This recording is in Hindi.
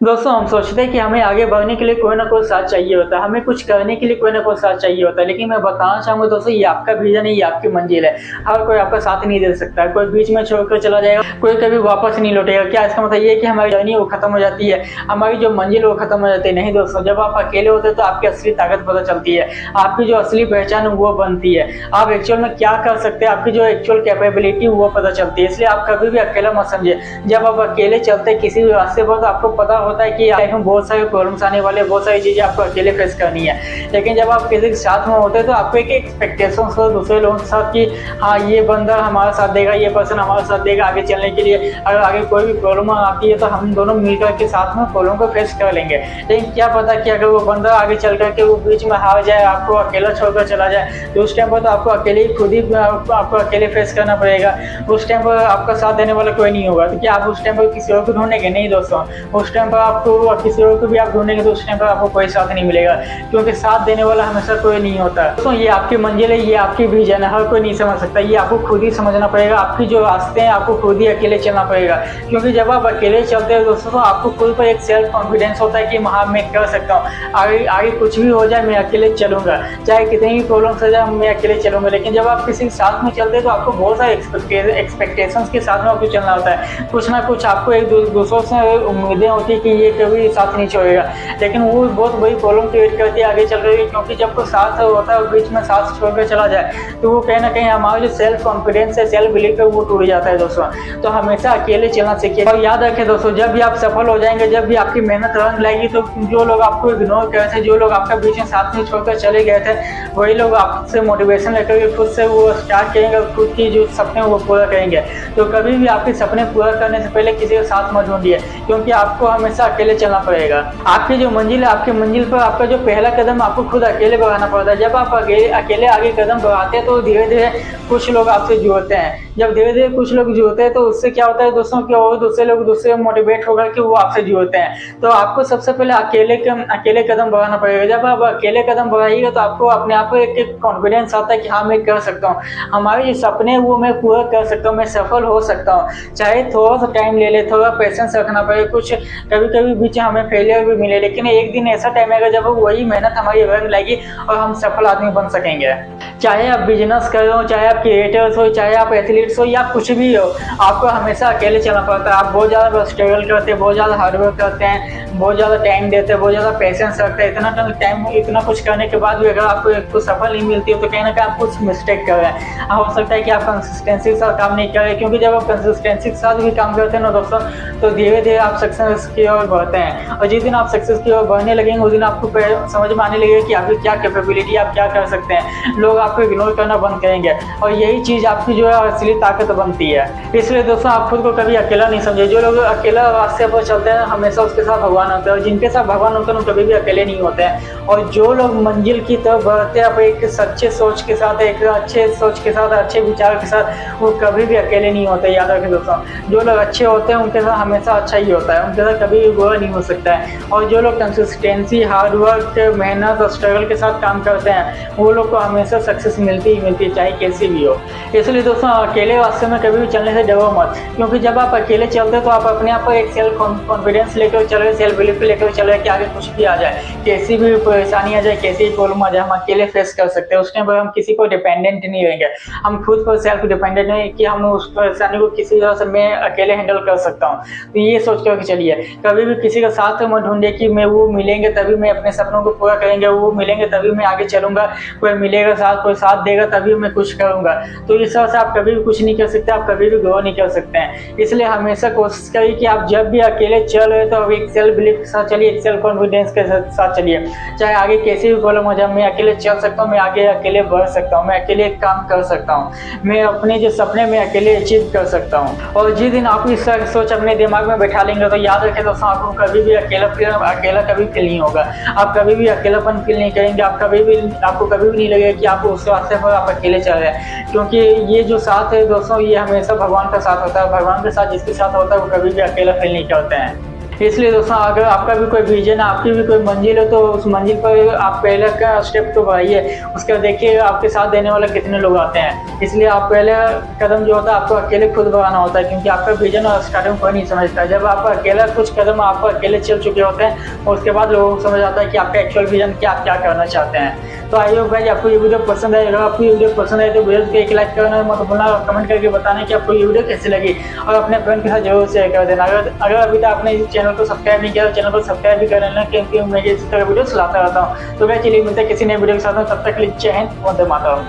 दोस्तों, हम सोचते हैं कि हमें आगे बढ़ने के लिए कोई ना कोई साथ चाहिए होता है, हमें कुछ करने के लिए कोई ना कोई साथ चाहिए होता है। लेकिन मैं बताना चाहूँगा दोस्तों, ये आपका विज़न है, ये आपकी मंज़िल है। हर कोई आपका साथ नहीं दे सकता है, कोई बीच में छोड़कर चला जाएगा, कोई कभी वापस नहीं लौटेगा। क्या इसका मतलब ये है कि हमारी जर्नी वो खत्म हो जाती है, हमारी जो मंज़िल वो खत्म हो जाती है? नहीं दोस्तों, जब आप अकेले होते हैं तो आपकी असली ताकत पता चलती है, आपकी जो असली पहचान है वो बनती है। आप एक्चुअल में क्या कर सकते हैं, आपकी जो एक्चुअल कैपेबिलिटी है वो पता चलती है। इसलिए आप कभी भी अकेला मत समझिए। जब आप अकेले चलते हैं किसी भी रास्ते पर तो आपको पता होता है कि लाइफ में बहुत सारे प्रॉब्लम्स आने वाले हैं, बहुत सारी चीज़ें आपको अकेले फेस करनी है। लेकिन जब आप किसी के साथ में होते हैं तो आपको एक एक्सपेक्टेशंस हो दूसरे लोगों के साथ कि हाँ, ये बंदा हमारा साथ देगा, ये पर्सन हमारा साथ देगा आगे चलने के लिए। अगर आगे कोई भी प्रॉब्लम आती है तो हम दोनों मिलकर के साथ में प्रॉब्लम को फेस कर लेंगे। लेकिन क्या पता कि अगर वो बंदा आगे चल कर के वो बीच में हार जाए, आपको अकेला छोड़कर चला जाए, तो उस टाइम पर तो आपको अकेले ही खुद ही आपको अकेले फेस करना पड़ेगा। उस टाइम पर आपका साथ देने वाला कोई नहीं होगा। तो क्या आप उस टाइम पर किसी और को ढूंढेंगे? नहीं दोस्तों, उस टाइम पर आपको किसी और को भी आप ढूंढेंगे तो उस टाइम पर आपको कोई साथ नहीं मिलेगा, क्योंकि साथ देने वाला हमेशा कोई नहीं होता। दोस्तों, ये आपकी मंजिल है, ये आपकी विजन है, हर कोई नहीं समझ सकता। ये आपको खुद ही समझना पड़ेगा। आपकी जो रास्ते हैं आपको खुद ही अकेले चलना पड़ेगा, क्योंकि जब आप अकेले चलते हैं दोस्तों तो आपको खुद पर एक सेल्फ कॉन्फिडेंस होता है कि हाँ, मैं कर सकता हूँ, आगे आगे कुछ भी हो जाए मैं अकेले चलूंगा, चाहे कितनी भी प्रॉब्लम्स हो जाए मैं अकेले चलूंगा। लेकिन जब आप किसी के साथ में चलते हैं तो आपको बहुत सारे एक्सपेक्टेशंस के साथ में आपको चलना होता है। कुछ ना कुछ आपको एक दूसरों से उम्मीदें होती है कि ये कभी साथ नहीं छोड़ेगा, लेकिन वो बहुत बड़ी प्रॉब्लम क्रिएट करती है आगे चल रही है। क्योंकि जब कोई साथ होता है और बीच में साथ छोड़कर चला जाए तो वो कहीं ना कहीं हमारा जो सेल्फ कॉन्फिडेंस है, सेल्फ बिलीफ है, वो टूट जाता है दोस्तों। तो हमेशा अकेले चलना सीखिए और याद रखें दोस्तों, जब भी आप सफल हो जाएंगे, जब भी आपकी मेहनत रंग लाएगी, तो जो लोग आपको इग्नोर कर रहे थे, जो लोग आपका बीच में साथ में छोड़कर चले गए थे, वही लोग आपसे मोटिवेशन लेकर के खुद से वो स्टार्ट करेंगे, खुद की जो सपने वो पूरा करेंगे। तो कभी भी आपके सपने पूरा करने से पहले किसी के साथ मत ढूंढिए, क्योंकि आपको हमेशा अकेले चलना पड़ेगा। आपकी जो मंजिल है, आपकी मंजिल पर आपका जो पहला कदम आपको खुद अकेले बढ़ाना पड़ता है। जब आप अकेले आगे कदम बढ़ाते हैं तो धीरे धीरे कुछ लोग आपसे जुड़ते हैं। जब धीरे धीरे कुछ लोग जुड़ते हैं तो उससे क्या होता है दोस्तों कि और दूसरे लोग दूसरे मोटिवेट होकर कि वो आपसे जुड़ते हैं। तो आपको सबसे पहले अकेले कदम बढ़ाना पड़ेगा। जब आप अकेले कदम बढ़ाइएगा तो आपको अपने आप को एक कॉन्फिडेंस आता है कि हाँ, मैं कर सकता हूँ, हमारे जो सपने हैं वो मैं पूरा कर सकता हूँ, मैं सफल हो सकता हूँ। चाहे थोड़ा सा टाइम ले ले, थोड़ा पेशेंस रखना पड़े, कुछ कभी कभी बीच में हमें फेलियर भी मिले, लेकिन एक दिन ऐसा टाइम आएगा जब वही मेहनत हमारी रंग लाएगी और हम सफल आदमी बन सकेंगे। चाहे आप बिजनेस कर रहे हो, चाहे आप क्रिएटर्स हो, चाहे आप एथलीट्स हो, या कुछ भी हो, आपको हमेशा अकेले चलना पड़ता है। आप बहुत ज़्यादा स्ट्रगल करते हैं, बहुत ज़्यादा हार्डवर्क करते हैं, बहुत ज़्यादा टाइम देते हैं, बहुत ज़्यादा पेशेंस रखते हैं। इतना टाइम, इतना कुछ करने के बाद भी अगर आपको कुछ सफल नहीं मिलती है तो कहीं ना कहीं आप कुछ मिस्टेक कर रहे हैं। हो सकता है कि आप कंसिस्टेंसी के साथ काम नहीं कर रहे, क्योंकि जब आप कंसिस्टेंसी के साथ भी काम करते हैं ना दोस्तों, तो धीरे धीरे आप सक्सेस की ओर बढ़ते हैं। और जिस दिन आप सक्सेस की ओर बढ़ने लगेंगे उस दिन आपको समझ में आने लगेगा कि आपकी क्या कैपेबिलिटी, आप क्या कर सकते हैं। लोग आपको इग्नोर करना बंद करेंगे और यही चीज़ आपकी जो है असली ताकत बनती है। इसलिए दोस्तों, आप खुद को कभी अकेला नहीं समझे। जो लोग अकेला रास्ते पर चलते हैं हमेशा उसके साथ भगवान होते हैं, और जिनके साथ भगवान होते हैं वो कभी भी अकेले नहीं होते हैं। और जो लोग मंजिल की तरफ बढ़ते हैं अब एक सच्चे सोच के साथ, एक अच्छे सोच के साथ, अच्छे विचार के साथ, वो कभी भी अकेले नहीं होते। याद रखें दोस्तों, जो लोग अच्छे होते हैं उनके साथ हमेशा अच्छा ही होता है, उनके साथ कभी भी बुरा नहीं हो सकता है। और जो लोग कंसिस्टेंसी, हार्डवर्क, मेहनत और स्ट्रगल के साथ काम करते हैं वो लोग को हमेशा सक्सेस मिलती ही मिलती है, चाहे कैसी भी हो। इसलिए दोस्तों, अकेले रास्ते में कभी भी चलने से डरो मत, क्योंकि जब आप अकेले चलते हो तो आप अपने आप को एक सेल्फ कॉन्फिडेंस लेकर चल रहे, सेल्फ बिलीफ लेकर चल रहे कि आगे कुछ भी आ जाए, कैसी भी परेशानी आ जाए, कैसी भी प्रॉब्लम आ जाए, हम अकेले फेस कर सकते हैं। उस टाइम पर हम किसी को डिपेंडेंट नहीं रहेंगे, हम खुद पर सेल्फ डिपेंडेंट नहीं कि हम उस परेशानी को किसी तरह से मैं अकेले हैंडल कर सकता हूँ। तो ये सोच कर चलिए, कभी भी किसी का साथ मत ढूंढिए कि मैं वो मिलेंगे तभी मैं अपने सपनों को पूरा करेंगे, वो मिलेंगे तभी मैं आगे चलूंगा, कोई मिलेगा साथ, कोई साथ देगा तभी मैं कुछ करूंगा। तो इस तरह से आप कभी भी कुछ नहीं कर सकते, आप कभी भी ग्रो नहीं कर सकते हैं। इसलिए हमेशा कोशिश करिए कि आप जब भी अकेले चल रहे तो एक सेल्फ बिलीफ के साथ चलिए, एक सेल्फ कॉन्फिडेंस के साथ चलिए। चाहे आगे कैसी भी प्रॉब्लम हो जाए, मैं अकेले चल सकता हूँ, मैं आगे अकेले बढ़ सकता हूँ, मैं अकेले काम कर सकता हूँ, मैं अपने जो सपने में अकेले अचीव कर सकता हूँ। और जिस दिन आप इस सोच अपने दिमाग में बैठा लेंगे तो याद रखें दोस्तों, आपको कभी भी अकेला कभी फील नहीं होगा। आप कभी भी अकेलापन फील नहीं करेंगे, आपको कभी भी नहीं लगेगा कि आप उस रास्ते पर आप अकेले चल रहे हैं, क्योंकि ये जो साथ है दोस्तों, ये हमेशा भगवान का साथ होता है। भगवान के साथ जिसके साथ होता है वो कभी भी अकेला फील नहीं करते हैं। इसलिए दोस्तों अगर आपका भी कोई विजन है, आपकी भी कोई मंजिल है, तो उस मंजिल पर आप पहले का स्टेप तो बढ़ाइए, उसके बाद देखिए आपके साथ देने वाले कितने लोग आते हैं। इसलिए आप पहले कदम जो होता है आपको अकेले खुद बढ़ाना होता है, क्योंकि आपका विजन और स्टार्टिंग में कोई नहीं समझता। जब आप अकेला कुछ कदम आप अकेले चल चुके होते हैं और उसके बाद लोगों को समझ आता है कि आपका एक्चुअल विजन क्या करना चाहते हैं। तो आई होप गाइस आपको ये वीडियो पसंद आए। अगर आपको ये वीडियो पसंद आए तो वीडियो को एक लाइक करना मत भूलना और कमेंट करके बताना कि आपको ये वीडियो कैसी लगी, और अपने फ्रेंड के साथ जरूर शेयर कर देना। अगर अभी तक आपने इस चैनल को सब्सक्राइब नहीं किया तो चैनल को सब्सक्राइब भी कर लेना, क्योंकि मैं इसी तरह वीडियो चलाता रहता हूँ। तो गाइस चलिए मिलते हैं किसी नए वीडियो के साथ, तब तक के लिए जय हिंद, वंदे मातरम।